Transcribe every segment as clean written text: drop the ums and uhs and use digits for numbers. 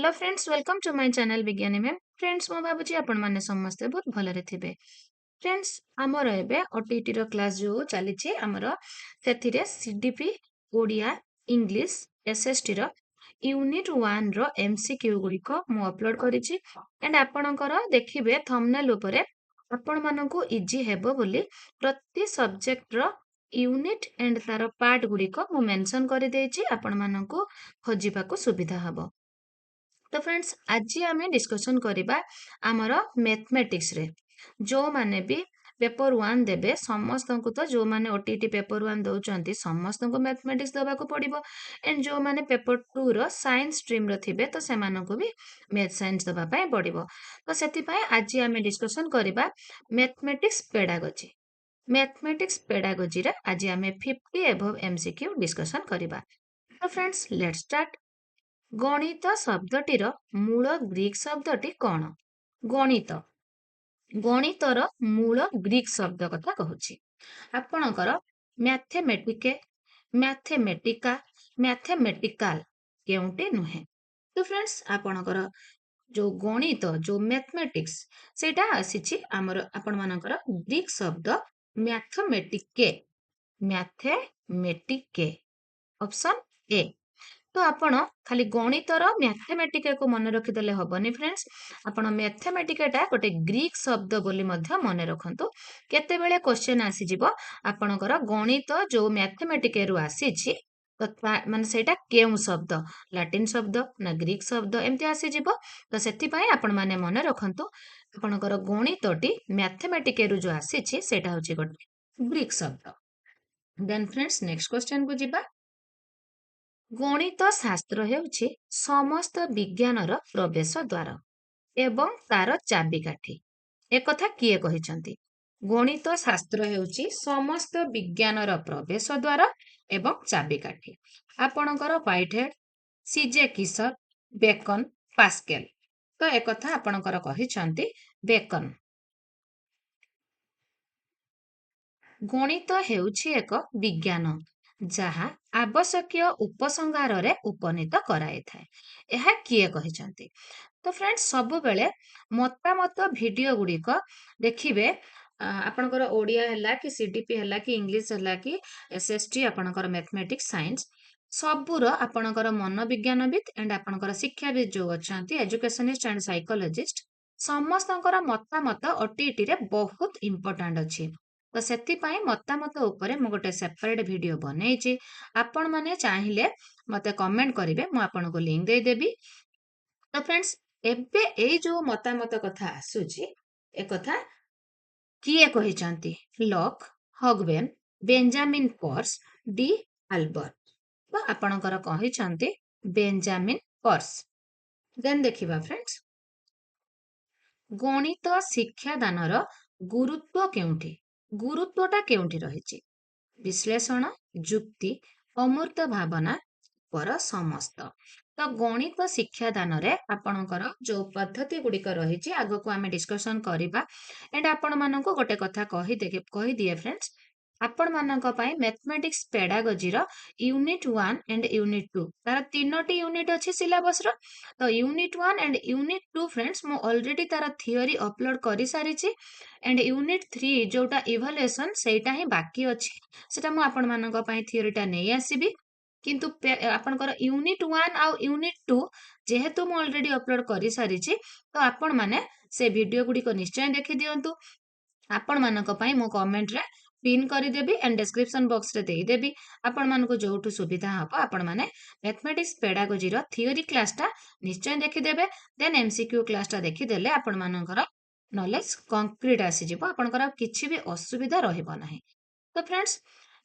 Hello friends, welcome to my channel विज्ञानी ma'am. Friends, मो भाबुची आपण माने समस्ते बहुत भलरे थिबे। फ्रेंड्स, हमर एबे ओटीटी रो क्लास जो चलीछि हमर सेथिरे सीडीपी ओडिया इंग्लिश एसएसटी रो यूनिट 1 रो एमसीक्यू गुडी को मु अपलोड करिछि एंड आपणकर देखिबे थंबनेल उपरे आपण मानकु इजी हेबो बोली प्रति सब्जेक्ट रो यूनिट एंड तार पार्ट गुडी को मु मेंशन करि देछि आपण मानकु खोजिबाकू सुविधा हबो। तो फ्रेंड्स, आज आम डिस्कसन करवा आमर मैथमेटिक्स रे जो माने भी पेपर 1 देबे समस्त को तो जो माने ओटीटी पेपर 1 दउचंती समस्त को मैथमेटिक्स दबा को पड़िबो एंड जो माने पेपर 2 रो साइंस स्ट्रीम रो थिबे तो से मानको भी मैथ साइंस दबा पय पड़िबो। तो सेति पय आज आम डिस्कसन करवा मैथमेटिक्स पेडागोजी। मैथमेटिक्स पेडागोजी रे आज आम 50 एबव एमसीक्यू डिस्कसन करवा। तो फ्रेंड्स, लेट्स स्टार्ट। गणित शब्दटीर मूल ग्रीक शब्दटी कौन? गणित गणितर मूल ग्रीक शब्द कथा कहूची आपणकर मैथमेटिके मैथमेटिका मैथमेटिकाल केउंटे नुहे। तो फ्रेंड्स, आपणकर जो गणित जो मैथमेटिक्स सेटा आसीची आमर आपण मानकर ग्रीक शब्द मैथमेटिके मैथमेटिके ऑप्शन ए। तो आपण खाली गणितर मैथमेटिका को मन रखिदेले हबनी फ्रेंड्स, आपण मैथमेटिकाटा गोटे ग्रीक शब्द बोली मध्य मन रखंतु। केतेबेले क्वेश्चन आसी जिवो आपणकर गणित जो मैथमेटिका रु आसीछि तो माने सेटा केउ शब्द लैटिन शब्द ना ग्रीक शब्द एमती आसी जिवो। तो सेति पय आपण माने मन रखंतु आपणकर गणितटी मैथमेटिका रु जो आसीछि सेटा होछि गोटे ग्रीक शब्द। देन फ्रेंड्स, नेक्स्ट क्वेश्चन को जिबा। गणित शास्त्र हेउछि समस्त विज्ञानर प्रवेश द्वार एवं तार चाबिकाठी। एकथा किए कहिसंती? गणित शास्त्र हेउछि समस्त विज्ञानर प्रवेश द्वार एवं चाबिकाठी। आपणकर व्हाइट हेड, सीजे किशर, बेकन, पास्केल। तो एकथा आपणकर कहिसंती बेकन। गणित हेउछि एक विज्ञान जहा आवश्यक उपसंहार उपनीत कराई थाए। यह किए कहिसंती? तो फ्रेंड्स, सब बेले मतामत वीडियो गुड़िक देखिबे आपणकर ओडिया हला कि सीडीपी हला कि इंग्लिश हला कि एसएसटी आपणकर मैथमेटिक्स साइंस सबुर आपणकर मनोविज्ञानविद एंड आपणकर शिक्षाविद जो अछंती एजुकेशनिस्ट एंड साइकोलॉजिस्ट समस्तଙ୍କର मतामत ओटीटी रे बहुत इंपोर्टेंट अछि। तो सेति पई मतामत उपरे मु गोटे सेपरेट वीडियो बनेइछि। आपण माने चाहिले मते कमेंट करिवे, मु आपनको लिंक दे देबी। तो फ्रेंड्स, एबे एई जो मतामत कथा आसुछि ए कथा किए कहिसंती? लॉक, हॉगवेन, बेंजामिन पर्स, डी अल्बर्ट। तो आपणकर कहिसंती बेंजामिन पर्स। देन देखिबा फ्रेंड्स, गणित शिक्षादानर गुरुत्व केउंठी? गुरुत्वटा केउंठी रहिछि? विश्लेषण, जुक्ति, अमूर्त भावना पर समस्त। तो गणित शिक्षादान रे आपणकर जो पद्धति गुड़िक रही आग को आम डिस्कसन करवा एंड आपण मानक गोटे कथा कही दिए फ्रेंड्स, आपण मानक पई मैथमेटिक्स पेडागोजी रो यूनिट 1 एंड यूनिट 2 तार तीनोटी यूनिट अछि सिलेबस रो। तो यूनिट 1 एंड यूनिट 2 फ्रेंड्स मु ऑलरेडी तार थ्योरी अपलोड करि सारिछि एंड यूनिट 3 जोटा इवैल्यूएशन सेटा ही बाकी अछि सेटा मु आपण मानक पई थ्योरीटा नै आसीबी। किंतु आपणकर यूनिट 1 आउ यूनिट 2 जेहेतु मु ऑलरेडी अपलोड करि सारिछि तो आपण माने से वीडियो गुडी को निश्चय देखि दियंतु। आपण मानक पई मु कमेंट रे पिन करि देबी एंड डिस्क्रिप्शन बॉक्स रे देई देबी। आपण मानको जोठु सुविधा हबो आपण माने मैथमेटिक्स पेडागोजी रो थ्योरी क्लासटा निश्चय देखि देबे। देन एमसीक्यू क्लासटा देखि देले आपण मानकर नॉलेज कंक्रीट आसी जिवो, आपणकर किछि भी असुविधा रहइबो नाही। तो फ्रेंड्स,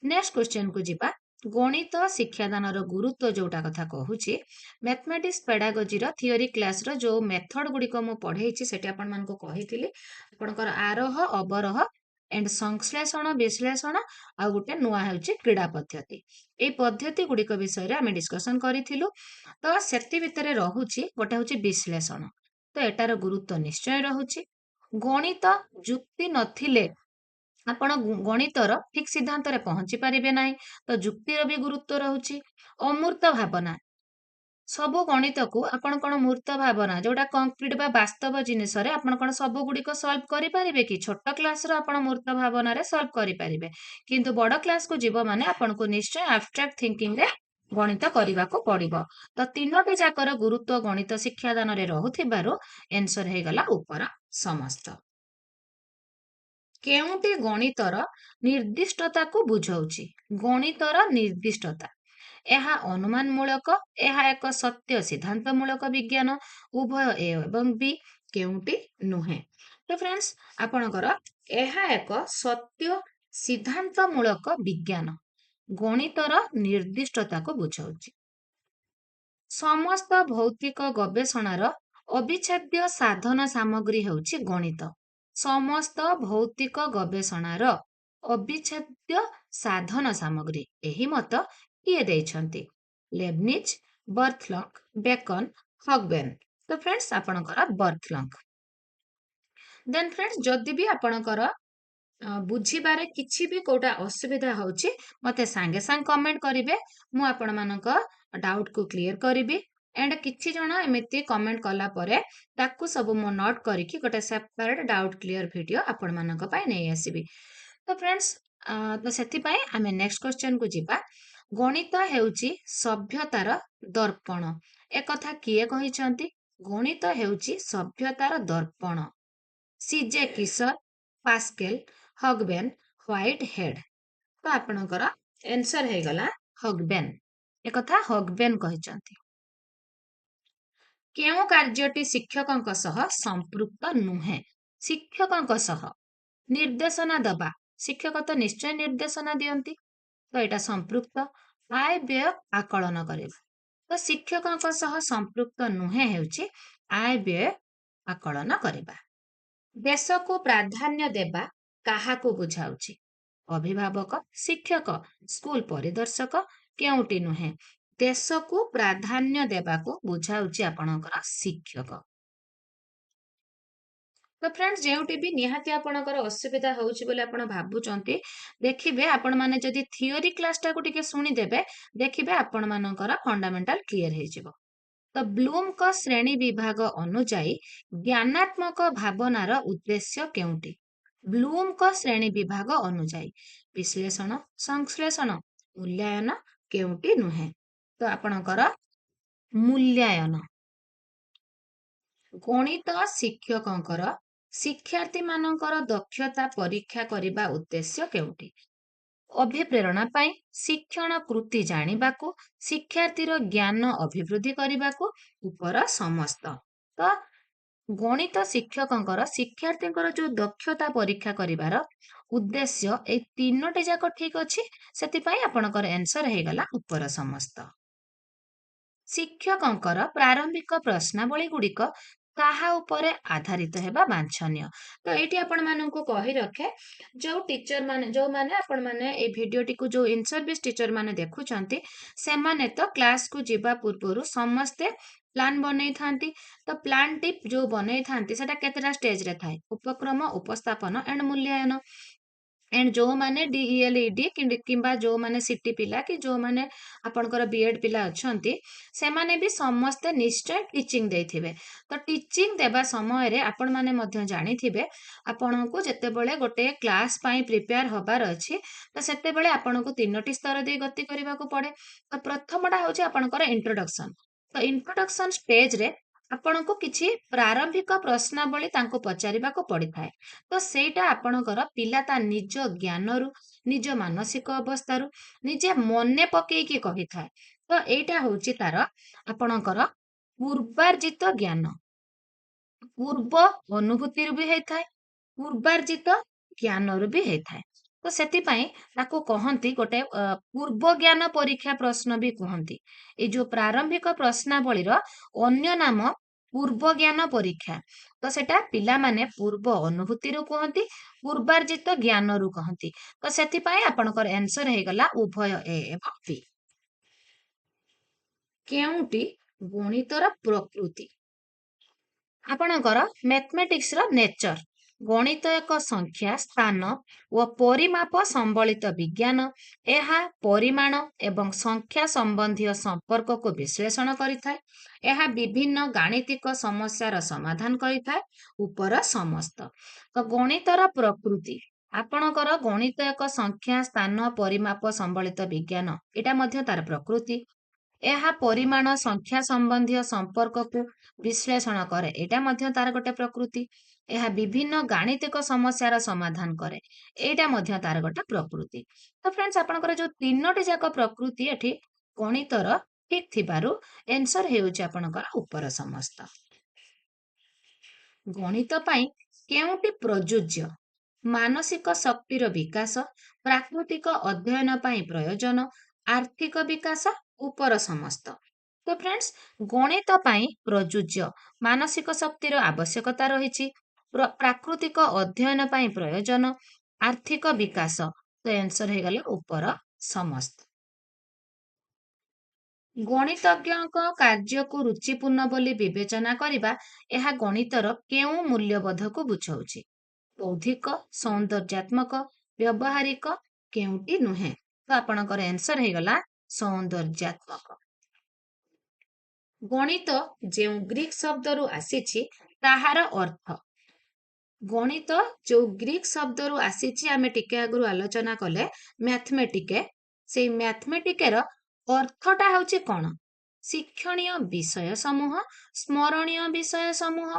नेक्स्ट क्वेश्चन को जिबा। गणित शिक्षादानर गुरुत्व जोटा कथा कहूची मैथमेटिक्स पेडागोजी रो थ्योरी क्लास रो जो मेथड गुड़िक मु पढ़ेइछि सेठी आपण मानको कहिथिली आपणकर आरोह अवरोह एंड संश्लेषण विश्लेषण आ गोटे नुआ हेउची क्रीड़ा पद्धति। ए पद्धति गुड़िक विषय रे आमे डिस्कशन करिथिलु। तो सेति भितरे रहुची गोटे हेउची विश्लेषण। तो एटार गुरुत्व निश्चय रहुची। गणित जुक्ति नथिले आपण गणितर ठीक सिद्धांत रे पहुंची पारिबे नाही। तो जुक्तिर भी गुरुत्व रहुची। अमूर्त भावना ସବୁ ଗଣିତକୁ ଆପଣ କଣ ମୂର୍ତ୍ତ ଭାବନା ଯୋଉଟା କଂକ୍ରିଟ ବା ବାସ୍ତବ ଜିନିଷରେ ଆପଣ କଣ ସବୁ ଗୁଡିକ ସଲ୍ଭ କରିପାରିବେ କି? ଛୋଟ କ୍ଲାସର ଆପଣ ମୂର୍ତ୍ତ ଭାବନାରେ ସଲ୍ଭ କରିପାରିବେ, କିନ୍ତୁ ବଡ କ୍ଲାସକୁ ଯିବ ମାନେ ଆପଣଙ୍କୁ ନିଶ୍ଚୟ ଆବଷ୍ଟ୍ରାକ୍ଟ ଥିଙ୍କିଂରେ ଗଣିତ କରିବାକୁ ପଡିବ। ତ ତିନୋଟି ଯାକର ଗୁରୁତ୍ୱ ଗଣିତ ଶିକ୍ଷାଦାନରେ ରହୁଥିବାରୁ ଏନ୍ସର ହେଇଗଲା ଉପର ସମସ୍ତ। କେଉଁଟି ଗଣିତର ନିର୍ଦ୍ଦିଷ୍ଟତାକୁ ବୁଝଉଛି? ଗଣିତର ନିର୍ଦ୍ଦିଷ୍ଟତା, ଏହା ଅନୁମାନ ମୂଳକ, ଏହା ଏକ ସତ୍ୟ ସିଦ୍ଧାନ୍ତ ମୂଳକ ବିଜ୍ଞାନ, ଉଭୟ ଏ ଏବଂ ବି, କେଉଁଟି ନୁହେଁ। ତ ଫ୍ରେଣ୍ଡସ୍, ଆପଣଙ୍କର ଏହା ଏକ ସତ୍ୟ ସିଦ୍ଧାନ୍ତ ମୂଳକ ବିଜ୍ଞାନ, ଗଣିତର ନିର୍ଦ୍ଦିଷ୍ଟତାକୁ ବୁଝାଉଛି। ସମସ୍ତ ଭୌତିକ ଗବେଷଣାର ଅବିଚ୍ଛେଦ୍ୟ ସାଧନ ସାମଗ୍ରୀ ହେଉଛି ଗଣିତ। ସମସ୍ତ ଭୌତିକ ଗବେଷଣାର ଅବିଚ୍ଛେଦ୍ୟ ସାଧନ ସାମଗ୍ରୀ, ଏହି ମତ କିଏ ଦେଇଛନ୍ତି? ଲେବନିଜ, ବर्थଲଙ୍କ୍, ବେକନ, ହଗବେନ୍। ତ ଫ୍ରେଣ୍ଡସ୍, ଆପଣଙ୍କର ବर्थଲଙ୍କ୍। ଦେନ୍ ଫ୍ରେଣ୍ଡସ୍, ଯଦି ବି ଆପଣଙ୍କର ବୁଝିବାରେ କିଛି ବି କୋଉଟା ଅସୁବିଧା ହଉଛି ମତେ ସାଙ୍ଗେ ସାଙ୍ଗେ କମେଣ୍ଟ କରିବେ, ମୁଁ ଆପଣମାନଙ୍କ ଡାଉଟକୁ କ୍ଲିୟର କରିବି। ଏଣ୍ଡ କିଛି ଜଣ ଏମିତି କମେଣ୍ଟ କଲା ପରେ ତାକୁ ସବୁ ମୁଁ ନୋଟ୍ କରିକି ଗୋଟେ ସେପାରେଟ ଡାଉଟ କ୍ଲିୟର ଭିଡିଓ ଆପଣମାନଙ୍କ ପାଇଁ ନେଇ ଆସିବି। ତ ଫ୍ରେଣ୍ଡସ୍, ତ ସେଥିପାଇଁ ଆମେ ନେକ୍ସଟ କ୍ୱେଶ୍ଚନକୁ ଯିବା। ଗଣିତ ହେଉଛି ସଭ୍ୟତାର ଦର୍ପଣ, ଏକଥା କିଏ କହିଛନ୍ତି? ଗଣିତ ହେଉଛି ସଭ୍ୟତାର ଦର୍ପଣ। ସିଜେ କିଶର, ପାସ୍କେଲ, ହଗବେନ୍, ହ୍ୱାଇଟ ହେଡ୍। ତ ଆପଣଙ୍କର ଆନ୍ସର ହେଇଗଲା ହଗବେନ୍, ଏକଥା ହଗବେନ୍ କହିଛନ୍ତି। କେଉଁ କାର୍ଯ୍ୟଟି ଶିକ୍ଷକଙ୍କ ସହ ସମ୍ପୃକ୍ତ ନୁହେଁ? ଶିକ୍ଷକଙ୍କ ସହ ନିର୍ଦ୍ଦେଶନା ଦବା, ଶିକ୍ଷକ ତ ନିଶ୍ଚୟ ନିର୍ଦ୍ଦେଶନା ଦିଅନ୍ତି, ତ ଏଇଟା ସମ୍ପୃକ୍ତ। ଆୟ ବ୍ୟୟ ଆକଳନ କରିବା, ତ ଶିକ୍ଷକଙ୍କ ସହ ସମ୍ପୃକ୍ତ ନୁହେଁ ହେଉଛି ଆୟ ବ୍ୟୟ ଆକଳନ କରିବା। ଦେଶକୁ ପ୍ରାଧାନ୍ୟ ଦେବା କାହାକୁ ବୁଝାଉଛି? ଅଭିଭାବକ, ଶିକ୍ଷକ, ସ୍କୁଲ ପରିଦର୍ଶକ, କେଉଁଟି ନୁହେଁ? ଦେଶକୁ ପ୍ରାଧାନ୍ୟ ଦେବାକୁ ବୁଝାଉଛି ଆପଣଙ୍କର ଶିକ୍ଷକ। ତ ଫ୍ରେଣ୍ଡସ୍, ଯେଉଁଠି ବି ନିହାତି ଆପଣଙ୍କର ଅସୁବିଧା ହଉଛି ବୋଲି ଆପଣ ଭାବୁଛନ୍ତି, ଦେଖିବେ ଆପଣମାନେ ଯଦି ଥିଓରି କ୍ଲାସଟାକୁ ଟିକେ ଶୁଣିଦେବେ, ଦେଖିବେ ଆପଣମାନଙ୍କର ଫଣ୍ଡାମେଣ୍ଟାଲ କ୍ଲିୟର ହେଇଯିବ। ତ ବ୍ଲୁମଙ୍କ ଶ୍ରେଣୀ ବିଭାଗ ଅନୁଯାୟୀ ଜ୍ଞାନାତ୍ମକ ଭାବନାର ଉଦ୍ଦେଶ୍ୟ କେଉଁଟି? ବ୍ଲୁମଙ୍କ ଶ୍ରେଣୀ ବିଭାଗ ଅନୁଯାୟୀ ବିଶ୍ଳେଷଣ, ସଂଶ୍ଳେଷଣ, ମୂଲ୍ୟାୟନ, କେଉଁଟି ନୁହେଁ? ତ ଆପଣଙ୍କର ମୂଲ୍ୟାୟନ। ଗଣିତ ଶିକ୍ଷକଙ୍କର ଶିକ୍ଷାର୍ଥୀମାନଙ୍କର ଦକ୍ଷତା ପରୀକ୍ଷା କରିବା ଉଦ୍ଦେଶ୍ୟ କେଉଁଟି? ଅଭିପ୍ରେରଣା ପାଇଁ, ଶିକ୍ଷଣ କୃତି ଜାଣିବାକୁ, ଶିକ୍ଷାର୍ଥୀର ଜ୍ଞାନ ଅଭିବୃଦ୍ଧି କରିବାକୁ, ଉପର ସମସ୍ତ। ତ ଗଣିତ ଶିକ୍ଷକଙ୍କର ଶିକ୍ଷାର୍ଥୀଙ୍କର ଯୋଉ ଦକ୍ଷତା ପରୀକ୍ଷା କରିବାର ଉଦ୍ଦେଶ୍ୟ, ଏଇ ତିନୋଟି ଯାକ ଠିକ ଅଛି, ସେଥିପାଇଁ ଆପଣଙ୍କର ଆନ୍ସର ହେଇଗଲା ଉପର ସମସ୍ତ। ଶିକ୍ଷକଙ୍କର ପ୍ରାରମ୍ଭିକ ପ୍ରଶ୍ନାବଳୀ ଗୁଡିକ କାହା ଉପରେ ଆଧାରିତ ହେବା ବାଞ୍ଛନୀୟ? ତ ଏଇଠି ଆପଣ ମାନଙ୍କୁ କହି ରଖେ, ଯୋଉ ଟିଚର ମାନେ, ଯୋଉମାନେ ଆପଣ ମାନେ ଏଇ ଭିଡିଓଟିକୁ ଯୋଉ ଇନ୍ ସର୍ଭିସ ଟିଚର ମାନେ ଦେଖୁଛନ୍ତି, ସେମାନେ ତ କ୍ଲାସକୁ ଯିବା ପୂର୍ବରୁ ସମସ୍ତେ ପ୍ଲାନ୍ ବନେଇଥାନ୍ତି। ତ ପ୍ଲାନ୍ ଟି ଯୋଉ ବନେଇଥାନ୍ତି ସେଟା କେତେଟା ଷ୍ଟେଜରେ ଥାଏ? ଉପକ୍ରମ, ଉପସ୍ଥାପନ ଏଣ୍ଡ ମୂଲ୍ୟାୟନ। ଏଣ୍ଡ ଯୋଉମାନେ DELED କିମ୍ବା ଯୋଉମାନେ ସିଟି ପିଲା କି ଯୋଉମାନେ ଆପଣଙ୍କର ବିଏଡ୍ ପିଲା ଅଛନ୍ତି, ସେମାନେ ବି ସମସ୍ତେ ନିଶ୍ଚୟ ଟିଚିଂ ଦେଇଥିବେ। ତ ଟିଚିଂ ଦେବା ସମୟରେ ଆପଣମାନେ ମଧ୍ୟ ଜାଣିଥିବେ, ଆପଣଙ୍କୁ ଯେତେବେଳେ ଗୋଟେ କ୍ଲାସ ପାଇଁ ପ୍ରିପେୟାର ହବାର ଅଛି, ତ ସେତେବେଳେ ଆପଣଙ୍କୁ ତିନୋଟି ସ୍ତର ଦେଇ ଗତି କରିବାକୁ ପଡେ। ତ ପ୍ରଥମଟା ହଉଛି ଆପଣଙ୍କର ଇଣ୍ଟ୍ରୋଡକ୍ସନ। ତ ଇଣ୍ଟ୍ରୋଡକ୍ସନ ଷ୍ଟେଜରେ ଆପଣଙ୍କୁ କିଛି ପ୍ରାରମ୍ଭିକ ପ୍ରଶ୍ନାବଳୀ ତାଙ୍କୁ ପଚାରିବାକୁ ପଡିଥାଏ। ତ ସେଇଟା ଆପଣଙ୍କର ପିଲା ତା ନିଜ ଜ୍ଞାନରୁ, ନିଜ ମାନସିକ ଅବସ୍ଥାରୁ ନିଜେ ମନେ ପକେଇକି କହିଥାଏ। ତ ଏଇଟା ହଉଛି ତାର ଆପଣଙ୍କର ପୂର୍ବାର୍ଜିତ ଜ୍ଞାନ, ପୂର୍ବ ଅନୁଭୂତିରୁ ବି ହେଇଥାଏ, ପୂର୍ବାର୍ଜିତ ଜ୍ଞାନରୁ ବି ହେଇଥାଏ। ତ ସେଥିପାଇଁ ତାକୁ କହନ୍ତି ଗୋଟେ ପୂର୍ବ ଜ୍ଞାନ ପରୀକ୍ଷା ପ୍ରଶ୍ନ ବି କୁହନ୍ତି। ଏଇ ଯୋଉ ପ୍ରାରମ୍ଭିକ ପ୍ରଶ୍ନାବଳୀର ଅନ୍ୟ ନାମ ପୂର୍ବ ଜ୍ଞାନ ପରୀକ୍ଷା। ତ ସେଟା ପିଲାମାନେ ପୂର୍ବ ଅନୁଭୂତିରୁ କୁହନ୍ତି, ପୂର୍ବାର୍ଜିତ ଜ୍ଞାନରୁ କହନ୍ତି। ତ ସେଥିପାଇଁ ଆପଣଙ୍କର ଆନ୍ସର ହେଇଗଲା ଉଭୟ ଏ ଏବଂ ବି। କେଉଁଟି ଗଣିତର ପ୍ରକୃତି? ଆପଣଙ୍କର ମ୍ୟାଥମେଟିକ୍ସର ନେଚର, ଗଣିତ ଏକ ସଂଖ୍ୟା ସ୍ଥାନ ଓ ପରିମାପ ସମ୍ବଳିତ ବିଜ୍ଞାନ। ଏହା ପରିମାଣ ଏବଂ ସଂଖ୍ୟା ସମ୍ବନ୍ଧୀୟ ସମ୍ପର୍କକୁ ବିଶ୍ଳେଷଣ କରିଥାଏ। ଏହା ବିଭିନ୍ନ ଗାଣିତିକ ସମସ୍ୟାର ସମାଧାନ କରିଥାଏ। ଉପର ସମସ୍ତ। ତ ଗଣିତର ପ୍ରକୃତି, ଆପଣଙ୍କର ଗଣିତ ଏକ ସଂଖ୍ୟା ସ୍ଥାନ ପରିମାପ ସମ୍ବଳିତ ବିଜ୍ଞାନ, ଏଇଟା ମଧ୍ୟ ତାର ପ୍ରକୃତି। ଏହା ପରିମାଣ ସଂଖ୍ୟା ସମ୍ବନ୍ଧୀୟ ସମ୍ପର୍କକୁ ବିଶ୍ଳେଷଣ କରେ, ଏଇଟା ମଧ୍ୟ ତାର ଗୋଟେ ପ୍ରକୃତି। ଏହା ବିଭିନ୍ନ ଗାଣିତିକ ସମସ୍ୟାର ସମାଧାନ କରେ, ଏଇଟା ମଧ୍ୟ ତାର ଗୋଟେ ପ୍ରକୃତି। ତ ଫ୍ରେଣ୍ଡସ୍, ଆପଣଙ୍କର ଯୋଉ ତିନୋଟି ଯାକ ପ୍ରକୃତି ଏଠି ଗଣିତର ଠିକ ଥିବାରୁ ଆନ୍ସର ହେଉଛି ଆପଣଙ୍କର ଉପର ସମସ୍ତ। ଗଣିତ ପାଇଁ କେଉଁଟି ପ୍ରଯୁଜ୍ୟ? ମାନସିକ ଶକ୍ତିର ବିକାଶ, ପ୍ରାକୃତିକ ଅଧ୍ୟୟନ ପାଇଁ ପ୍ରୟୋଜନ, ଆର୍ଥିକ ବିକାଶ, ଉପର ସମସ୍ତ। ତ ଫ୍ରେଣ୍ଡସ୍, ଗଣିତ ପାଇଁ ପ୍ରଯୁଜ୍ୟ ମାନସିକ ଶକ୍ତିର ଆବଶ୍ୟକତା ରହିଛି, ପ୍ରାକୃତିକ ଅଧ୍ୟୟନ ପାଇଁ ପ୍ରୟୋଜନ, ଆର୍ଥିକ ବିକାଶ। ତ ଆନ୍ସର ହେଇଗଲା ଉପର ସମସ୍ତ। ଗଣିତଜ୍ଞଙ୍କ କାର୍ଯ୍ୟକୁ ରୁଚିପୂର୍ଣ୍ଣ ବୋଲି ବିବେଚନା କରିବା, ଏହା ଗଣିତର କେଉଁ ମୂଲ୍ୟବୋଧକୁ ବୁଝାଉଛି? ବୌଦ୍ଧିକ, ସୌନ୍ଦର୍ଯ୍ୟାତ୍ମକ, ବ୍ୟବହାରିକ, କେଉଁଟି ନୁହେଁ? ତ ଆପଣଙ୍କର ଆନ୍ସର ହେଇଗଲା ସୌନ୍ଦର୍ଯ୍ୟାତ୍ମକ। ଗଣିତ ଯେଉଁ ଗ୍ରୀକ ଶବ୍ଦରୁ ଆସିଛି ତାହାର ଅର୍ଥ। ଗଣିତ ଯୋଉ ଗ୍ରୀକ ଶବ୍ଦରୁ ଆସିଛି, ଆମେ ଟିକେ ଆଗରୁ ଆଲୋଚନା କଲେ ମ୍ୟାଥମେଟିକେ, ସେଇ ମ୍ୟାଥମେଟିକେର ଅର୍ଥଟା ହଉଛି କଣ? ଶିକ୍ଷଣୀୟ ବିଷୟ ସମୂହ, ସ୍ମରଣୀୟ ବିଷୟ ସମୂହ,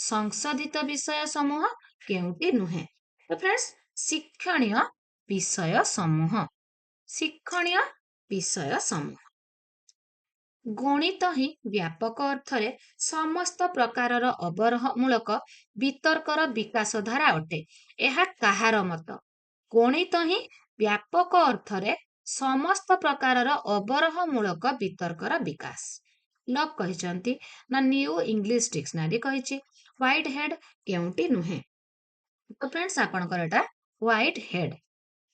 ସଂଶୋଧିତ ବିଷୟ ସମୂହ, କେଉଁଟି ନୁହେଁ? ତ ଫ୍ରେଣ୍ଡସ୍, ଶିକ୍ଷଣୀୟ ବିଷୟ ସମୂହ, ଶିକ୍ଷଣୀୟ ବିଷୟ ସମୂହ। ଗଣିତ ହିଁ ବ୍ୟାପକ ଅର୍ଥରେ ସମସ୍ତ ପ୍ରକାରର ଅବରୋହମୂଳକ ବିତର୍କର ବିକାଶ ଧାରା ଅଟେ। ଏହା କାହାର ମତ? ଗଣିତ ହିଁ ବ୍ୟାପକ ଅର୍ଥରେ ସମସ୍ତ ପ୍ରକାରର ଅବରୋହମୂଳକ ବିତର୍କର ବିକାଶ। ଲକ୍ କହିଛନ୍ତି ନା ନିଉ ଇଂଲିଶ ଡିକ୍ସନାରୀ କହିଛି। ହ୍ୱାଇଟ୍ ହେଡ୍ କେଉଁଟି ନୁହେଁ? ତ ଫ୍ରେଣ୍ଡସ୍, ଆପଣଙ୍କର ଏଟା ହ୍ୱାଇଟ୍ ହେଡ୍।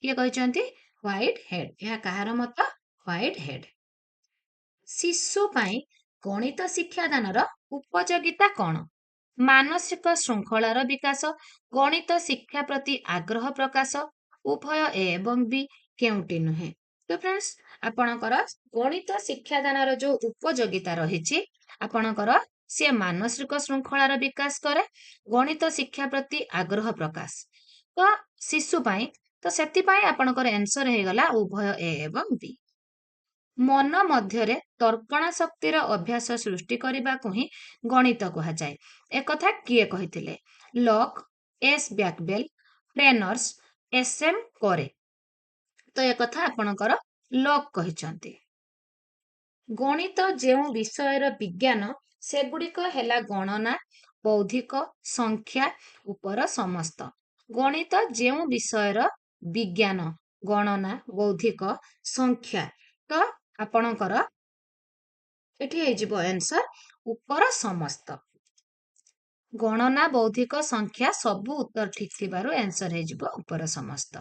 କିଏ କହିଛନ୍ତି? White head. ଏହା କାହାର ମତ? White head. ଶିଶୁ ପାଇଁ ଗଣିତ ଶିକ୍ଷାଦାନର ଉପଯୋଗିତା କଣ? ମାନସିକ ଶୃଙ୍ଖଳାର ବିକାଶ, ଗଣିତ ଶିକ୍ଷା ପ୍ରତି ଆଗ୍ରହ ପ୍ରକାଶ, ଉଭୟ ଏ ଏବଂ ବି, କେଉଁଟି ନୁହେଁ? ତ ଫ୍ରେଣ୍ଡସ୍, ଆପଣଙ୍କର ଗଣିତ ଶିକ୍ଷାଦାନର ଯୋଉ ଉପଯୋଗିତା ରହିଛି, ଆପଣଙ୍କର ସିଏ ମାନସିକ ଶୃଙ୍ଖଳାର ବିକାଶ କରେ, ଗଣିତ ଶିକ୍ଷା ପ୍ରତି ଆଗ୍ରହ ପ୍ରକାଶ। ତ ଶିଶୁ ପାଇଁ, ତ ସେଥିପାଇଁ ଆପଣଙ୍କର ଆନ୍ସର ହେଇଗଲା ଉଭୟ ଏ ଏବଂ ବି। ମନ ମଧ୍ୟରେ ତର୍କଣା ଶକ୍ତିର ଅଭ୍ୟାସ ସୃଷ୍ଟି କରିବାକୁ ହିଁ ଗଣିତ କୁହାଯାଏ। ଏକଥା କିଏ କହିଥିଲେ? ଲକ୍, ଏସ୍ ବ୍ୟାକବେଲ୍, ଫ୍ରେନର୍ସ, ଏସ୍ ଏମ୍ करे। ତ ଏକଥା ଆପଣଙ୍କର ଲକ୍ କହିଛନ୍ତି। ଗଣିତ ଯେଉଁ ବିଷୟର ବିଜ୍ଞାନ, ସେଗୁଡ଼ିକ ହେଲା ଗଣନା, ବୌଦ୍ଧିକ, ସଂଖ୍ୟା, ଉପର ସମସ୍ତ। ଗଣିତ ଯେଉଁ ବିଷୟର ବିଜ୍ଞାନ, ଗଣନା, ବୌଦ୍ଧିକ, ସଂଖ୍ୟା। ତ ଆପଣଙ୍କର ଏଠି ହେଇଯିବ ଆନ୍ସର ଉପର ସମସ୍ତ। ଗଣନା, ବୌଦ୍ଧିକ, ସଂଖ୍ୟା ସବୁ ଉତ୍ତର ଠିକ ଥିବାରୁ ଆନ୍ସର ହେଇଯିବ ଉପର ସମସ୍ତ।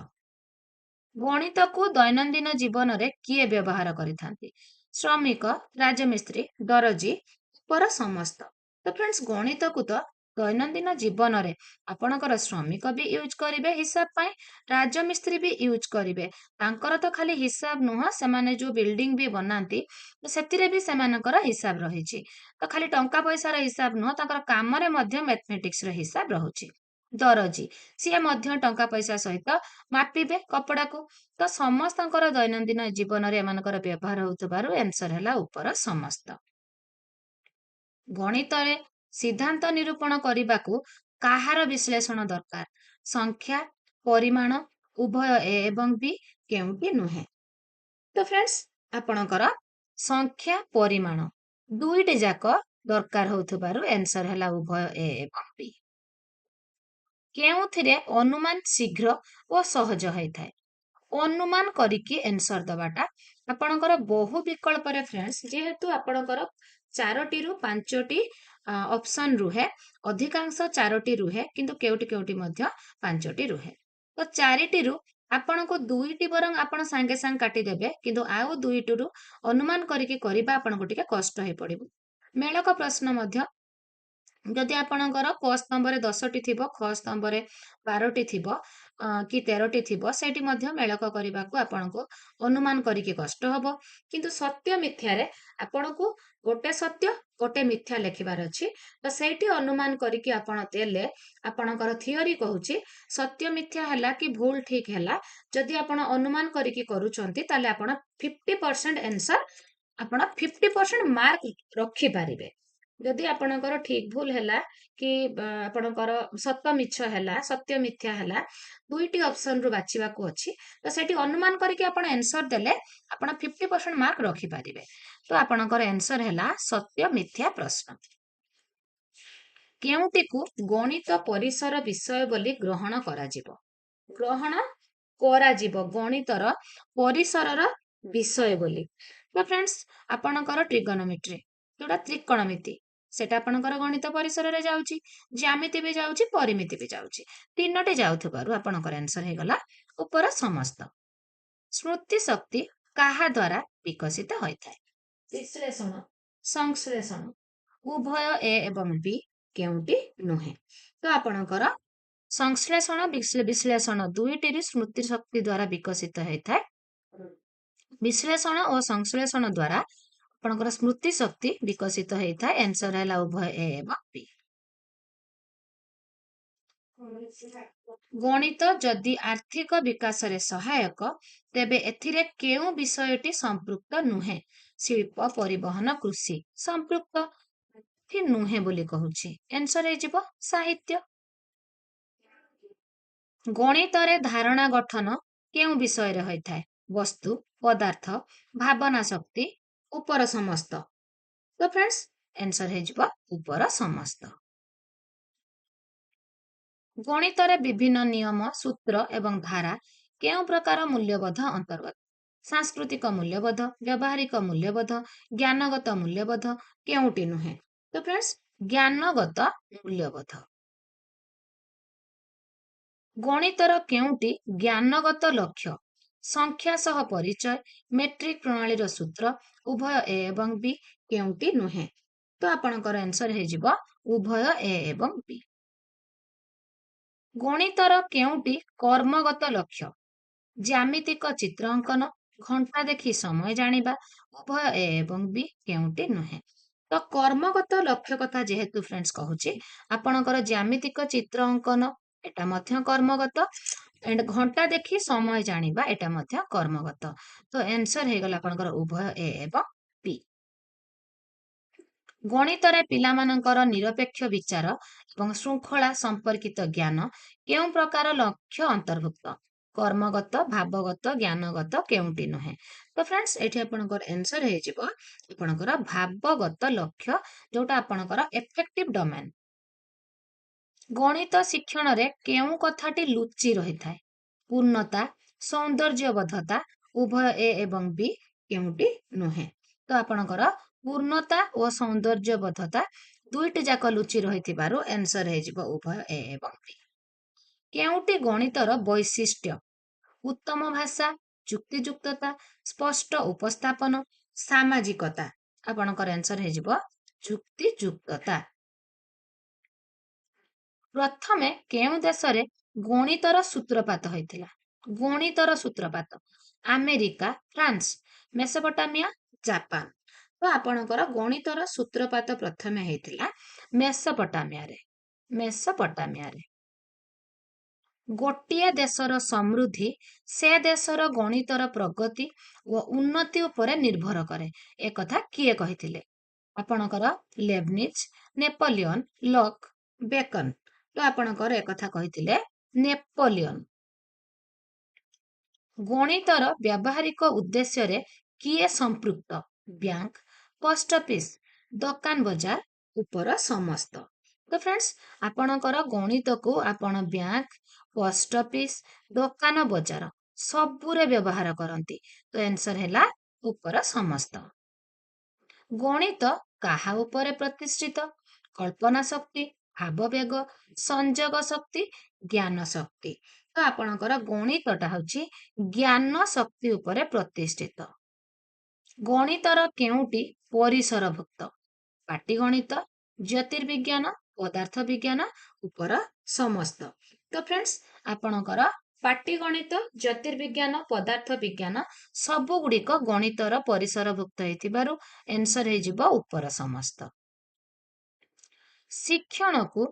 ଗଣିତକୁ ଦୈନନ୍ଦିନ ଜୀବନରେ କିଏ ବ୍ୟବହାର କରିଥାନ୍ତି? ଶ୍ରମିକ, ରାଜମିସ୍ତ୍ରୀ, ଦରଜୀ, ଉପର ସମସ୍ତ। ତ ଫ୍ରେଣ୍ଡସ୍, ଗଣିତକୁ ତ ଦୈନନ୍ଦିନ ଜୀବନରେ ଆପଣଙ୍କର ଶ୍ରମିକ ବି ୟୁଜ୍ କରିବେ ହିସାବ ପାଇଁ, ରାଜମିସ୍ତ୍ରୀ ବି ୟୁଜ୍ କରିବେ। ତାଙ୍କର ତ ଖାଲି ହିସାବ ନୁହଁ, ସେମାନେ ଯୋଉ ବିଲ୍ଡିଂ ବି ବନାନ୍ତି, ସେଥିରେ ବି ସେମାନଙ୍କର ହିସାବ ରହିଛି। ତ ଖାଲି ଟଙ୍କା ପଇସାର ହିସାବ ନୁହଁ, ତାଙ୍କର କାମରେ ମଧ୍ୟ ମ୍ୟାଥମେଟିକ୍ସର ହିସାବ ରହୁଛି। ଦରଜୀ, ସିଏ ମଧ୍ୟ ଟଙ୍କା ପଇସା ସହିତ ମାପିବେ କପଡାକୁ। ତ ସମସ୍ତଙ୍କର ଦୈନନ୍ଦିନ ଜୀବନରେ ଏମାନଙ୍କର ବ୍ୟବହାର ହେଉଥିବାରୁ ଆନ୍ସର ହେଲା ଉପର ସମସ୍ତ। ଗଣିତରେ ସିଦ୍ଧାନ୍ତ ନିରୂପଣ କରିବାକୁ କାହାର ବିଶ୍ଳେଷଣ ଦରକାର? ସଂଖ୍ୟା, ପରିମାଣ, ଉଭୟ ଏ ଏବଂ ବି, କେଉଁଟି ନୁହେଁ? ତ ଫ୍ରେଣ୍ଡସ୍, ଆପଣଙ୍କର ସଂଖ୍ୟା, ପରିମାଣ ଦୁଇଟି ଯାକ ଦରକାର ହଉଥିବାରୁ ଆନ୍ସର ହେଲା ଉଭୟ ଏ ଏବଂ ବି। କେଉଁଥିରେ ଅନୁମାନ ଶୀଘ୍ର ଓ ସହଜ ହେଇଥାଏ? ଅନୁମାନ କରିକି ଆନ୍ସର ଦବାଟା ଆପଣଙ୍କର ବହୁ ବିକଳ୍ପରେ ଫ୍ରେଣ୍ଡସ୍, ଯେହେତୁ ଆପଣଙ୍କର 4ଟିରୁ 5ଟି ଅପସନ ରୁହେ, ଅଧିକାଂଶ 4ଟି ରୁହେ, କିନ୍ତୁ କେଉଁଠି କେଉଁଠି ମଧ୍ୟ 5ଟି ରୁହେ। ତ 4ଟିରୁ ଆପଣଙ୍କୁ 2ଟି ବରଂ ଆପଣ ସାଙ୍ଗେ ସାଙ୍ଗେ କାଟିଦେବେ, କିନ୍ତୁ ଆଉ 2ଟିରୁ ଅନୁମାନ କରିକି କରିବା ଆପଣଙ୍କୁ ଟିକେ କଷ୍ଟ ହେଇ ପଡିବ। ମେଳକ ପ୍ରଶ୍ନ ମଧ୍ୟ ଯଦି ଆପଣଙ୍କର କ ସ୍ତମ୍ଭରେ 10ଟି ଥିବ, ଖ ସ୍ତମ୍ଭରେ 12ଟି ଥିବ କି 13ଟି ଥିବ, ସେଇଠି ମଧ୍ୟ ମେଳକ କରିବାକୁ ଆପଣଙ୍କୁ ଅନୁମାନ କରିକି କଷ୍ଟ ହବ। କିନ୍ତୁ ସତ୍ୟ ମିଥ୍ୟାରେ ଆପଣଙ୍କୁ ଗୋଟେ ସତ୍ୟ ଗୋଟେ ମିଥ୍ୟା ଲେଖିବାର ଅଛି। ତ ସେଇଠି ଅନୁମାନ କରିକି ଆପଣ ଦେଲେ ଆପଣଙ୍କର ଥିଓରି କହୁଛି ସତ୍ୟ ମିଥ୍ୟା ହେଲା କି ଭୁଲ ଠିକ ହେଲା, ଯଦି ଆପଣ ଅନୁମାନ କରିକି କରୁଛନ୍ତି ତାହେଲେ ଆପଣ 50% ଆନ୍ସର, ଆପଣ 50% ମାର୍କ ରଖିପାରିବେ। ଯଦି ଆପଣଙ୍କର ଠିକ ଭୁଲ ହେଲା କି ଆପଣଙ୍କର ସତ ମିଛ ହେଲା, ସତ୍ୟ ମିଥ୍ୟା ହେଲା, ଦୁଇଟି ଅପସନ ରୁ ବାଛିବାକୁ ଅଛି, ତ ସେଠି ଅନୁମାନ କରିକି ଆପଣ ଆନ୍ସର ଦେଲେ ଆପଣ 50% ମାର୍କ ରଖିପାରିବେ। ତ ଆପଣଙ୍କର ଆନ୍ସର ହେଲା ସତ୍ୟ ମିଥ୍ୟା ପ୍ରଶ୍ନ। କେଉଁଟିକୁ ଗଣିତ ପରିସର ବିଷୟ ବୋଲି ଗ୍ରହଣ କରାଯିବ? ଗ୍ରହଣ କରାଯିବ ଗଣିତର ପରିସରର ବିଷୟ ବୋଲି। ତ ଫ୍ରେଣ୍ଡସ୍, ଆପଣଙ୍କର ଟ୍ରିଗୋନୋମେଟ୍ରି ଯୋଉଟା ତ୍ରିକୋଣମିତି, ସେଟା ଆପଣଙ୍କର ଗଣିତ ପରିସରରେ ଯାଉଛି, ଜ୍ୟାମିତି ବି ଯାଉଛି, ପରିମିତି ବି ଯାଉଛି। ତିନୋଟି ଯାଉଥିବାରୁ ଆପଣଙ୍କର ଆନ୍ସର ହେଇଗଲା ଉପର ସମସ୍ତ। ସ୍ମୃତି ଶକ୍ତି କାହା ଦ୍ୱାରା ବିକଶିତ ହୋଇଥାଏ? ବିଶ୍ଳେଷଣ, ସଂଶ୍ଳେଷଣ, ଉଭୟ ଏ ଏବଂ ବି କେଉଁଟି ନୁହେଁ? ତ ଆପଣଙ୍କର ସଂଶ୍ଳେଷଣ ବିଶ୍ଳେଷଣ ଦୁଇଟିରେ ସ୍ମୃତି ଶକ୍ତି ଦ୍ୱାରା ବିକଶିତ ହେଇଥାଏ। ବିଶ୍ଳେଷଣ ଓ ସଂଶ୍ଳେଷଣ ଦ୍ୱାରା ଆପଣଙ୍କର ସ୍ମୃତି ଶକ୍ତି ବିକଶିତ ହେଇଥାଏ। ଆନ୍ସର ହେଲା ଉଭୟ ଏ ଏବଂ ବି। ଗଣିତ ଯଦି ଆର୍ଥିକ ବିକାଶରେ ସହାୟକ, ତେବେ ଏଥିରେ କେଉଁ ବିଷୟଟି ସମ୍ପୃକ୍ତ ନୁହେଁ? ଶିଳ୍ପ, ପରିବହନ, କୃଷି। ସମ୍ପୃକ୍ତ ନୁହେଁ ବୋଲି କହୁଛି, ଆନ୍ସର ହେଇଯିବ ସାହିତ୍ୟ। ଗଣିତରେ ଧାରଣା ଗଠନ କେଉଁ ବିଷୟରେ ହୋଇଥାଏ? ବସ୍ତୁ, ପଦାର୍ଥ, ଭାବନା ଶକ୍ତି, ଉପର ସମସ୍ତ। ତ ଫ୍ରେଣ୍ଡସ୍, ଆନ୍ସର ହେଇଯିବ ଉପର ସମସ୍ତ। ଗଣିତରେ ବିଭିନ୍ନ ନିୟମ, ସୂତ୍ର ଏବଂ ଧାରା କେଉଁ ପ୍ରକାର ମୂଲ୍ୟବୋଧ ଅନ୍ତର୍ଗତ? ସାଂସ୍କୃତିକ ମୂଲ୍ୟବୋଧ, ବ୍ୟବହାରିକ ମୂଲ୍ୟବୋଧ, ଜ୍ଞାନଗତ ମୂଲ୍ୟବୋଧ, କେଉଁଟି ନୁହେଁ? ତ ଫ୍ରେଣ୍ଡସ୍, ଜ୍ଞାନଗତ ମୂଲ୍ୟବୋଧ। ଗଣିତର କେଉଁଟି ଜ୍ଞାନଗତ ଲକ୍ଷ୍ୟ? ସଂଖ୍ୟା ସହ ପରିଚୟ, ମେଟ୍ରିକ ପ୍ରଣାଳୀର ସୂତ୍ର, ଉଭୟ ଏ ଏବଂ ବି କେଉଁଟି ନୁହେଁ? ତ ଆପଣଙ୍କର ଆନ୍ସର ହେଇଯିବ ଉଭୟ ଏ ଏବଂ ବି। ଗଣିତର କେଉଁଟି କର୍ମଗତ ଲକ୍ଷ୍ୟ? ଜ୍ୟାମିତିକ ଚିତ୍ର ଅଙ୍କନ, ଘଣ୍ଟା ଦେଖି ସମୟ ଜାଣିବା, ଉଭୟ ଏ ଏବଂ ବି କେଉଁଟି ନୁହେଁ? ତ କର୍ମଗତ ଲକ୍ଷ୍ୟ କଥା ଯେହେତୁ ଫ୍ରେଣ୍ଡସ୍ କହୁଛି, ଆପଣଙ୍କର ଜ୍ୟାମିତିକ ଚିତ୍ର ଅଙ୍କନ ଏଟା ମଧ୍ୟ କର୍ମଗତ, ଏଣ୍ଡ ଘଣ୍ଟା ଦେଖି ସମୟ ଜାଣିବା ଏଟା ମଧ୍ୟ କର୍ମଗତ। ତ ଆନ୍ସର ହେଇଗଲା ଆପଣଙ୍କର ଉଭୟ ଏ ଏବଂ ବି। ଗଣିତରେ ପିଲାମାନଙ୍କର ନିରପେକ୍ଷ ବିଚାର ଏବଂ ଶୃଙ୍ଖଳା ସମ୍ପର୍କିତ ଜ୍ଞାନ କେଉଁ ପ୍ରକାର ଲକ୍ଷ୍ୟ ଅନ୍ତର୍ଭୁକ୍ତ? କର୍ମଗତ, ଭାବଗତ, ଜ୍ଞାନଗତ, କେଉଁଟି ନୁହେଁ? ତ ଫ୍ରେଣ୍ଡସ୍, ଏଠି ଆପଣଙ୍କର ଆନ୍ସର ହେଇଯିବ ଆପଣଙ୍କର ଭାବଗତ ଲକ୍ଷ୍ୟ, ଯୋଉଟା ଆପଣଙ୍କର ଏଫେକ୍ଟିଭ ଡୋମେନ୍। ଗଣିତ ଶିକ୍ଷଣରେ କେଉଁ କଥାଟି ଲୁଚି ରହିଥାଏ? ପୂର୍ଣ୍ଣତା, ସୌନ୍ଦର୍ଯ୍ୟବୋଧତା, ଉଭୟ ଏ ଏବଂ ବି କେଉଁଟି ନୁହେଁ? ତ ଆପଣଙ୍କର ପୂର୍ଣ୍ଣତା ଓ ସୌନ୍ଦର୍ଯ୍ୟବୋଧତା ଦୁଇଟି ଯାକ ଲୁଚି ରହିଥିବାରୁ ଆନ୍ସର ହେଇଯିବ ଉଭୟ ଏ ଏବଂ ବି। କେଉଁଟି ଗଣିତର ବୈଶିଷ୍ଟ୍ୟ? ଉତ୍ତମ ଭାଷା, ଯୁକ୍ତିଯୁକ୍ତତା, ସ୍ପଷ୍ଟ ଉପସ୍ଥାପନ, ସାମାଜିକତା। ଆପଣଙ୍କର ଆନ୍ସର ହେଇଯିବ ଯୁକ୍ତିଯୁକ୍ତତା। ପ୍ରଥମେ କେଉଁ ଦେଶରେ ଗଣିତର ସୂତ୍ରପାତ ହୋଇଥିଲା? ଗଣିତର ସୂତ୍ରପାତ ଆମେରିକା, ଫ୍ରାନ୍ସ, ମେସୋପଟାମିଆ, ଜାପାନ। ତ ଆପଣଙ୍କର ଗଣିତର ସୂତ୍ରପାତ ପ୍ରଥମେ ହେଇଥିଲା ମେସୋପଟାମିଆରେ। ମେସୋପଟାମିଆରେ। ଗୋଟିଏ ଦେଶର ସମୃଦ୍ଧି ସେ ଦେଶର ଗଣିତର ପ୍ରଗତି ଓ ଉନ୍ନତି ଉପରେ ନିର୍ଭର କରେ, ଏକଥା କିଏ କହିଥିଲେ? ଆପଣଙ୍କର ଲେବନିଜ, ନେପୋଲିଅନ, ଲକ୍, ବେକନ। ତ ଆପଣଙ୍କର ଏକଥା କହିଥିଲେ ନେପୋଲିଅନ। ଗଣିତର ବ୍ୟବହାରିକ ଉଦ୍ଦେଶ୍ୟରେ କିଏ ସମ୍ପୃକ୍ତ? ବ୍ୟାଙ୍କ, ପୋଷ୍ଟ ଅଫିସ, ଦୋକାନ ବଜାର, ଉପର ସମସ୍ତ। ତ ଫ୍ରେଣ୍ଡସ୍, ଆପଣଙ୍କର ଗଣିତକୁ ଆପଣ ବ୍ୟାଙ୍କ, ପୋଷ୍ଟ ଅଫିସ, ଦୋକାନ ବଜାର ସବୁରେ ବ୍ୟବହାର କରନ୍ତି। ତ ଆନ୍ସର ହେଲା ଉପର ସମସ୍ତ। ଗଣିତ କାହା ଉପରେ ପ୍ରତିଷ୍ଠିତ? କଳ୍ପନା ଶକ୍ତି, ଭାବବେଗ, ସଂଯୋଗ ଶକ୍ତି, ଜ୍ଞାନ ଶକ୍ତି। ତ ଆପଣଙ୍କର ଗଣିତଟା ହଉଛି ଜ୍ଞାନ ଶକ୍ତି ଉପରେ ପ୍ରତିଷ୍ଠିତ। ଗଣିତର କେଉଁଟି ପରିସରଭୁକ୍ତ? ପାଟିଗଣିତ, ଜ୍ୟୋତିର୍ବିଜ୍ଞାନ, ପଦାର୍ଥ ବିଜ୍ଞାନ ଉପର ସମସ୍ତ। ତ ଫ୍ରେଣ୍ଡସ୍ ଆପଣଙ୍କର ପାଟିଗଣିତ, ଜ୍ୟୋତିର୍ବିଜ୍ଞାନ, ପଦାର୍ଥ ବିଜ୍ଞାନ ସବୁ ଗୁଡ଼ିକ ଗଣିତର ପରିସରଭୁକ୍ତ ହେଇଥିବାରୁ ଆନ୍ସର ହେଇଯିବ ଉପର ସମସ୍ତ। ଶିକ୍ଷଣକୁ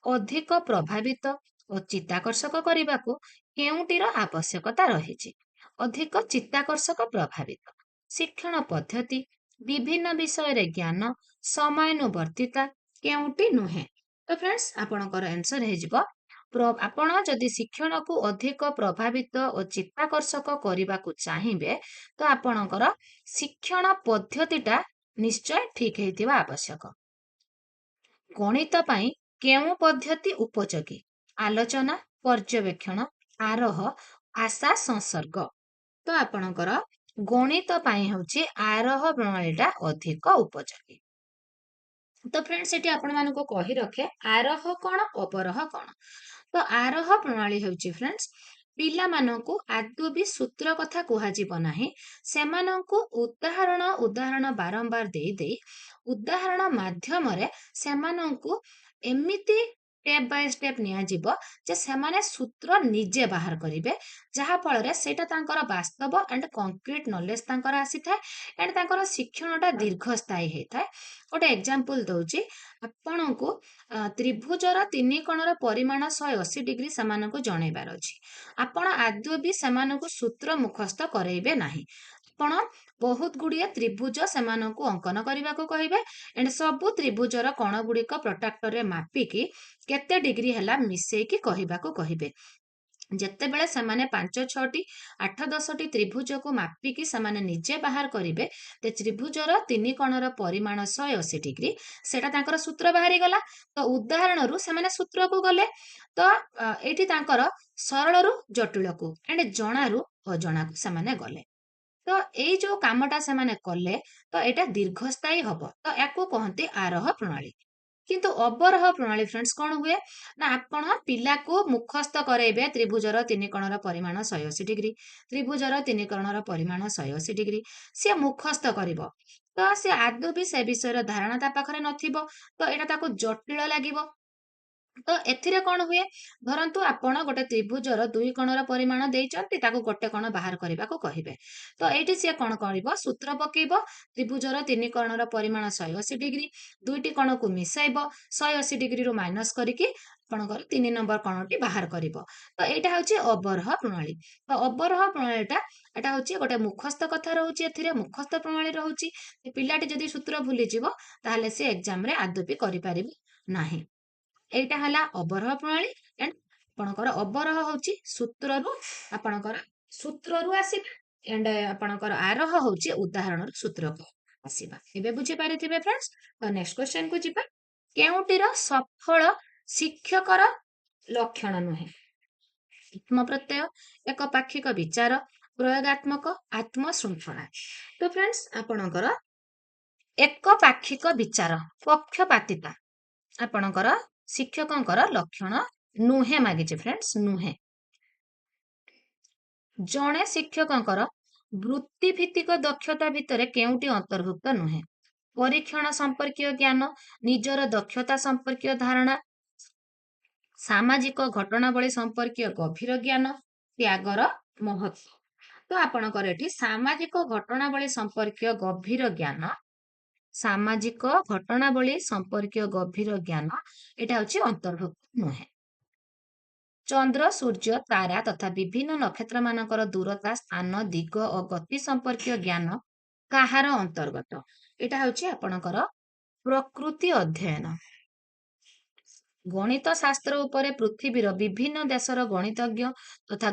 ଅଧିକ ପ୍ରଭାବିତ ଓ ଚିତ୍ତାକର୍ଷକ କରିବାକୁ କେଉଁଟିର ଆବଶ୍ୟକତା ରହିଛି? ଅଧିକ ଚିତ୍ତାକର୍ଷକ ପ୍ରଭାବିତ ଶିକ୍ଷଣ ପଦ୍ଧତି, ବିଭିନ୍ନ ବିଷୟରେ ଜ୍ଞାନ, ସମୟାନୁବର୍ତ୍ତିତା କେଉଁଟି ନୁହେଁ? ତ ଫ୍ରେଣ୍ଡସ୍ ଆପଣଙ୍କର ଆନ୍ସର ହେଇଯିବ ଆପଣ ଯଦି ଶିକ୍ଷଣକୁ ଅଧିକ ପ୍ରଭାବିତ ଓ ଚିତ୍ତାକର୍ଷକ କରିବାକୁ ଚାହିଁବେ ତ ଆପଣଙ୍କର ଶିକ୍ଷଣ ପଦ୍ଧତିଟା ନିଶ୍ଚୟ ଠିକ୍ ହେଇଥିବା ଆବଶ୍ୟକ। ଗଣିତ ପାଇଁ କେଉଁ ପଦ୍ଧତି ଉପଯୋଗୀ? ଆଲୋଚନା, ପର୍ଯ୍ୟବେକ୍ଷଣ, ଆରୋହ, ଆଶା, ସଂସର୍ଗ। ତ ଆପଣଙ୍କର ଗଣିତ ପାଇଁ ହେଉଛି ଆରୋହ ପ୍ରଣାଳୀଟା ଅଧିକ ଉପଯୋଗୀ। ତ ଫ୍ରେଣ୍ଡସ୍ ଏଠି ଆପଣମାନଙ୍କୁ କହି ରଖେ ଆରୋହ କଣ ଅବରୋହ କଣ। ତ ଆରୋହ ପ୍ରଣାଳୀ ହେଉଛି ଫ୍ରେଣ୍ଡସ୍ ପିଲାମାନଙ୍କୁ ଆଦୌ ବି ସୂତ୍ର କଥା କୁହାଯିବ ନାହିଁ, ସେମାନଙ୍କୁ ଉଦାହରଣ ବାରମ୍ବାର ଦେଇ ଦେଇ ଉଦାହରଣ ମାଧ୍ୟମରେ ସେମାନଙ୍କୁ ଏମିତି ଷ୍ଟେପ୍ ବାଇ ଷ୍ଟେପ୍ ନିଆଯିବ ଯେ ସେମାନେ ସୂତ୍ର ନିଜେ ବାହାର କରିବେ, ଯାହା ଫଳରେ ସେଇଟା ତାଙ୍କର ବାସ୍ତବ ଆଣ୍ଡ କଂକ୍ରିଟ୍ ନଲେଜ ତାଙ୍କର ଆସିଥାଏ ଆଣ୍ଡ ତାଙ୍କର ଶିକ୍ଷଣଟା ଦୀର୍ଘସ୍ଥାୟୀ ହେଇଥାଏ। ଗୋଟେ ଏକ୍ସାମ୍ପଲ ଦଉଛି, ଆପଣଙ୍କୁ ତ୍ରିଭୁଜର ତିନି କୋଣର ପରିମାଣ 180 ଡିଗ୍ରୀ ସେମାନଙ୍କୁ ଜଣେଇବାର ଅଛି। ଆପଣ ଆଦୌ ବି ସେମାନଙ୍କୁ ସୂତ୍ର ମୁଖସ୍ଥ କରେଇବେ ନାହିଁ। ଆପଣ ବହୁତ ଗୁଡ଼ିଏ ତ୍ରିଭୁଜ ସେମାନଙ୍କୁ ଅଙ୍କନ କରିବାକୁ କହିବେ ଏଣ୍ଡ ସବୁ ତ୍ରିଭୁଜର କୋଣ ଗୁଡ଼ିକ ପ୍ରଟ୍ରାକ୍ଟରରେ ମାପିକି କେତେ ଡିଗ୍ରୀ ହେଲା ମିଶେଇକି କହିବାକୁ କହିବେ। ଯେତେବେଳେ ସେମାନେ 5, 6ଟି 8, 10ଟି ତ୍ରିଭୁଜକୁ ମାପିକି ସେମାନେ ନିଜେ ବାହାର କରିବେ ଯେ ତ୍ରିଭୁଜର ତିନି କୋଣର ପରିମାଣ 180 ଡିଗ୍ରୀ, ସେଟା ତାଙ୍କର ସୂତ୍ର ବାହାରିଗଲା। ତ ଉଦାହରଣରୁ ସେମାନେ ସୂତ୍ରକୁ ଗଲେ, ତ ଏଇଠି ତାଙ୍କର ସରଳରୁ ଜଟିଳକୁ ଏଣ୍ଡ ଜଣାରୁ ଅଜଣାକୁ ସେମାନେ ଗଲେ। ତ ଏଇ ଯୋଉ କାମଟା ସେମାନେ କଲେ ତ ଏଇଟା ଦୀର୍ଘସ୍ଥାୟୀ ହବ, ତ ୟାକୁ କହନ୍ତି ଆରୋହ ପ୍ରଣାଳୀ। କିନ୍ତୁ ଅବରୋହ ପ୍ରଣାଳୀ ଫ୍ରେଣ୍ଡସ୍ କଣ ହୁଏ ନା ଆପଣ ପିଲାକୁ ମୁଖସ୍ଥ କରେଇବେ ତ୍ରିଭୁଜର ତିନି କୋଣର ପରିମାଣ 180 ଡିଗ୍ରୀ, ତ୍ରିଭୁଜର ତିନି କୋଣର ପରିମାଣ 180 ଡିଗ୍ରୀ ସିଏ ମୁଖସ୍ଥ କରିବ, ତ ସେ ଆଦୌ ବି ସେ ବିଷୟର ଧାରଣା ତା ପାଖରେ ନଥିବ, ତ ଏଇଟା ତାକୁ ଜଟିଳ ଲାଗିବ। ତ ଏଥିରେ କଣ ହୁଏ, ଧରନ୍ତୁ ଆପଣ ଗୋଟେ ତ୍ରିଭୁଜର ଦୁଇ କୋଣର ପରିମାଣ ଦେଇଛନ୍ତି, ତାକୁ ଗୋଟେ କୋଣ ବାହାର କରିବାକୁ କହିବେ। ତ ଏଇଠି ସିଏ କଣ କରିବ, ସୂତ୍ର ପକେଇବ, ତ୍ରିଭୁଜର ତିନି କୋଣର ପରିମାଣ 180 ଡିଗ୍ରୀ, ଦୁଇଟି କୋଣକୁ ମିଶାଇବ, 180 ଡିଗ୍ରୀରୁ ମାଇନସ୍ କରିକି ଆପଣଙ୍କର 3 ନମ୍ବର କୋଣଟି ବାହାର କରିବ। ତ ଏଇଟା ହେଉଛି ଅବରୋହ ପ୍ରଣାଳୀ। ତ ଅବରୋହ ପ୍ରଣାଳୀଟା ଏଟା ହେଉଛି ଗୋଟେ ମୁଖସ୍ଥ କଥା ରହୁଛି, ଏଥିରେ ମୁଖସ୍ଥ ପ୍ରଣାଳୀ ରହୁଛି। ପିଲାଟି ଯଦି ସୂତ୍ର ଭୁଲିଯିବ ତାହେଲେ ସେ ଏକ୍ସାମରେ ଆଦୌ ବି କରିପାରିବ ନାହିଁ। ଏଇଟା ହେଲା ଅବରୋହ ପ୍ରଣାଳୀ ଏଣ୍ଡ ଆପଣଙ୍କର ଅବରୋହ ହେଉଛି ସୂତ୍ରରୁ ଆସିବା ଏଣ୍ଡ ଆପଣଙ୍କର ଆରୋହ ହେଉଛି ଉଦାହରଣରୁ ସୂତ୍ରକୁ ଆସିବା। ଏବେ ବୁଝିପାରିଥିବେ ଫ୍ରେଣ୍ଡସ୍। ତ ନେକ୍ସଟ କ୍ୱେଶ୍ଚନ କୁ ଯିବା, କେଉଁଟିର ସଫଳ ଶିକ୍ଷକର ଲକ୍ଷଣ ନୁହେଁ? ଆତ୍ମପ୍ରତ୍ୟୟ, ଏକପାକ୍ଷିକ ବିଚାର, ପ୍ରୟୋଗାତ୍ମକ, ଆତ୍ମଶୃଙ୍ଖଳା। ତ ଫ୍ରେଣ୍ଡସ୍ ଆପଣଙ୍କର ଏକପାକ୍ଷିକ ବିଚାର, ପକ୍ଷପାତିତା ଆପଣଙ୍କର ଶିକ୍ଷକଙ୍କର ଲକ୍ଷଣ ନୁହେଁ ମାଗିଛି ଫ୍ରେଣ୍ଡସ୍, ନୁହେଁ। ଜଣେ ଶିକ୍ଷକଙ୍କର ବୃତ୍ତି ଭିତ୍ତିକ ଦକ୍ଷତା ଭିତରେ କେଉଁଟି ଅନ୍ତର୍ଭୁକ୍ତ ନୁହେଁ? ପରୀକ୍ଷଣ ସମ୍ପର୍କୀୟ ଜ୍ଞାନ, ନିଜର ଦକ୍ଷତା ସମ୍ପର୍କୀୟ ଧାରଣା, ସାମାଜିକ ଘଟଣାବଳୀ ସମ୍ପର୍କୀୟ ଗଭୀର ଜ୍ଞାନ, ତ୍ୟାଗର ମହତ୍ଵ। ତ ଆପଣଙ୍କର ଏଠି ସାମାଜିକ ଘଟଣାବଳୀ ସମ୍ପର୍କୀୟ ଗଭୀର ଜ୍ଞାନ, ସାମାଜିକ ଘଟଣାବଳୀ ସମ୍ପର୍କୀୟ ଗଭୀର ଜ୍ଞାନ ଏଟା ହେଉଛି ଅନ୍ତର୍ଭୁକ୍ତ ନୁହେଁ। ଚନ୍ଦ୍ର, ସୂର୍ଯ୍ୟ, ତାରା ତଥା ବିଭିନ୍ନ ନକ୍ଷତ୍ର ମାନଙ୍କର ଦୂରତା, ସ୍ଥାନ, ଦିଗ ଓ ଗତି ସମ୍ପର୍କୀୟ ଜ୍ଞାନ କାହାର ଅନ୍ତର୍ଗତ? ଏଟା ହେଉଛି ଆପଣଙ୍କର ପ୍ରକୃତି ଅଧ୍ୟୟନ। ଗଣିତ ଶାସ୍ତ୍ର ଉପରେ ପୃଥିବୀର ବିଭିନ୍ନ ଦେଶର ଗଣିତଜ୍ଞ ତଥା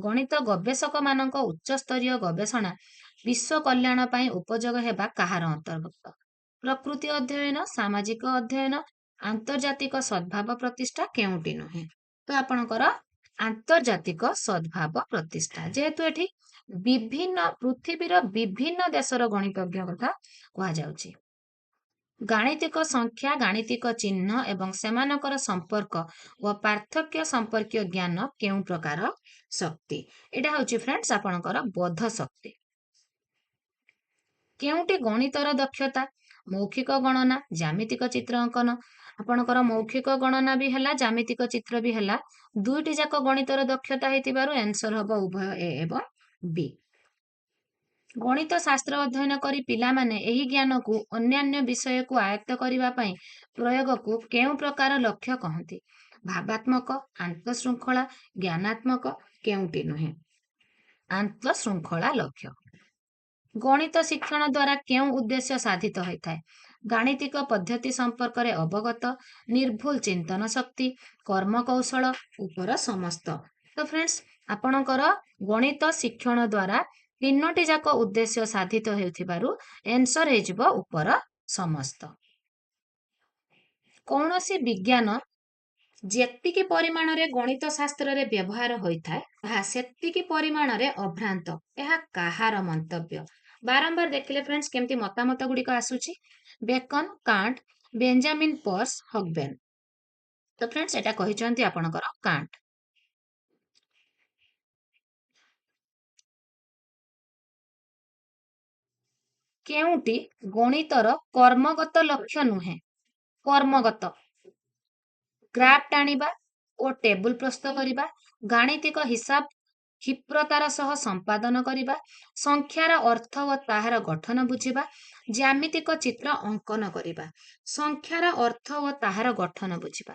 ଗଣିତ ଗବେଷକ ମାନଙ୍କ ଉଚ୍ଚସ୍ତରୀୟ ଗବେଷଣା ବିଶ୍ୱ କଲ୍ୟାଣ ପାଇଁ ଉପଯୋଗ ହେବା କାହାର ଅନ୍ତର୍ଭୁକ୍ତ? ପ୍ରକୃତି ଅଧ୍ୟୟନ, ସାମାଜିକ ଅଧ୍ୟୟନ, ଆନ୍ତର୍ଜାତିକ ସଦ୍ଭାବ ପ୍ରତିଷ୍ଠା କେଉଁଟି ନୁହେଁ? ତ ଆପଣଙ୍କର ଆନ୍ତର୍ଜାତିକ ସଦ୍ଭାବ ପ୍ରତିଷ୍ଠା, ଯେହେତୁ ଏଠି ପୃଥିବୀର ବିଭିନ୍ନ ଦେଶର ଗଣିତଜ୍ଞ କଥା କୁହାଯାଉଛି। ଗାଣିତିକ ସଂଖ୍ୟା, ଗାଣିତିକ ଚିହ୍ନ ଏବଂ ସେମାନଙ୍କର ସମ୍ପର୍କ ଓ ପାର୍ଥକ୍ୟ ସମ୍ପର୍କୀୟ ଜ୍ଞାନ କେଉଁ ପ୍ରକାର ଶକ୍ତି? ଏଇଟା ହେଉଛି ଫ୍ରେଣ୍ଡସ୍ ଆପଣଙ୍କର ବୋଧ ଶକ୍ତି। କେଉଁଟି ଗଣିତର ଦକ୍ଷତା मौखिक गणना ज्यामितिक चित्र अंकन आपणकर मौखिक गणना भी है ज्यामितिक चित्र भी है दुईटी जाक गणितर दक्षता होइतिबारु आंसर हबो उभय ए एवं बी। गणित शास्त्र अध्ययन करी पिलामाने एही ज्ञान को अन्यान्य विषय को आयत्त करिबा पई प्रयोग को केउ प्रकार लक्ष्य कहंती भावात्मक आंतःशृंखला ज्ञानात्मक केउटी नुहे आंतःशृंखला लक्ष्य। गणित शिक्षण द्वारा केउ उद्देश्य साधित होता है गाणितिक पद्धति संपर्क रे अवगत निर्भुल चिंतन शक्ति कर्म कौशल उपर समस्त। तो फ्रेंड्स आपणकर गणित शिक्षण द्वारा तीनोटी जाक उद्देश्य साधित हेउथिबारु आंसर हे जिवो उपर समस्त। कौनसी विज्ञान जेतिकी परिमाण रे गणित शास्त्र रे व्यवहार होइथाय ताहा सेतिकी परिमाण रे अभ्रांत एहा काहार मंतव्य। बारंबार देखिले फ्रेंड्स केमती मतामत गुड़िक आसुची बेकन कांट बेंजामिन पर्स हगबेन। तो फ्रेंड्स एटा कहिचंती आपणकर कांट। केउटी गणितर कर्मगत लक्ष्य नुहे कर्मगत ग्राफ टाणिबा ओ टेबुल प्रस्तुत करिबा गाणितिक हिसाब क्षिप्रतार सह संपादन करिबा संख्यार अर्थ ओ ताहार गठन बुझिबा ज्यामितिक चित्र अंकन करिबा संख्यार अर्थ ओ ताहार गठन बुझिबा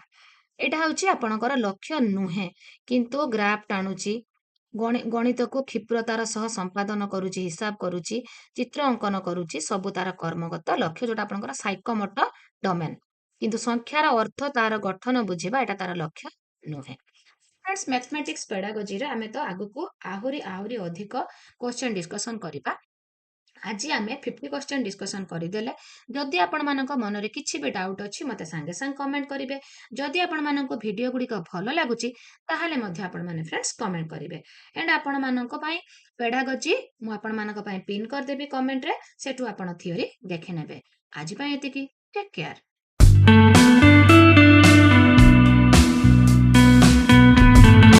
एटा होची आपणकर लक्ष्य नुहे किंतु ग्राफ टाणुची गणित को क्षिप्रतार सह संपादन करुची हिसाब करुची चित्र अंकन करुची सबु तार कर्मगत लक्ष्य जोटा आपणकर साइकोमोटर डोमेन किंतु संख्यार अर्थ तार गठन बुझिबा एटा तार लक्ष्य नुहे। फ्रेंड्स मैथमेटिक्स पेडागोजी रे आमे तो आगु को आहुरी आहुरी अधिक क्वेश्चन डिस्कशन करिबा। आज आम 50 क्वेश्चन डिस्कशन करदेले जदि आपण मानक मनरे किछि भी डाउट अछि मते संगे संग कमेंट करिवे जदि आपण मानक वीडियो गुडी को भलो लागुची ताहाले मध्ये आपण माने फ्रेंड्स कमेंट करिवे एंड आपण मानक पई पेडागोजी मु आपण मानक पई पिन कर देबी कमेंट रे सेटु आपण थ्योरी देखि नेबे। आज पई एतिकी टेक केयर।